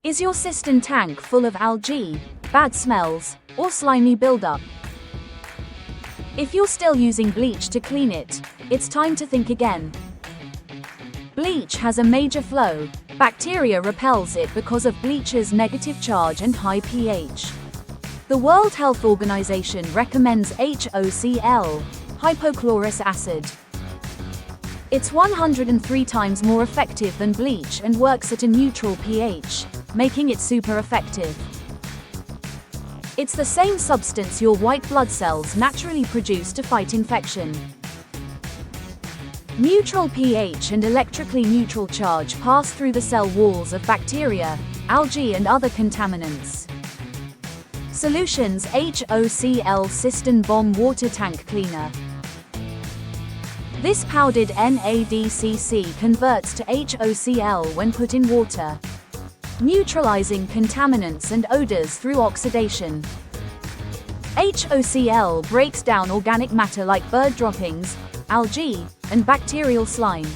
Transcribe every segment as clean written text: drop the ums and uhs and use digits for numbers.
Is your cistern tank full of algae, bad smells, or slimy buildup? If you're still using bleach to clean it, it's time to think again. Bleach has a major flow. Bacteria repels it because of bleach's negative charge and high pH. The World Health Organization recommends HOCl, hypochlorous acid. It's 103 times more effective than bleach and works at a neutral pH, making it super effective. It's the same substance your white blood cells naturally produce to fight infection. Neutral pH and electrically neutral charge pass through the cell walls of bacteria, algae and other contaminants. SolutionsHOCl Cistern Bomb Water Tank Cleaner. This powdered NaDCC converts to HOCl when put in water, neutralizing contaminants and odors through oxidation. HOCl breaks down organic matter like bird droppings, algae, and bacterial slime.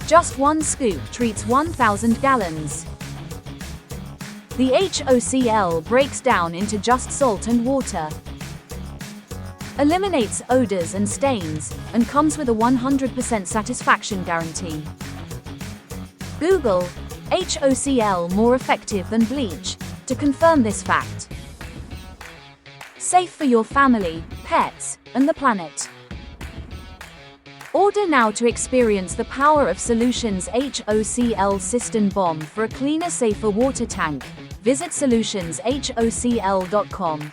Just one scoop treats 1,000 gallons. The HOCl breaks down into just salt and water, eliminates odors and stains, and comes with a 100% satisfaction guarantee. Google HOCl more effective than bleach to confirm this fact. Safe for your family, pets, and the planet. Order now to experience the power of SolutionsHOCl Cistern Bomb for a cleaner, safer water tank. Visit SolutionsHOCl.com.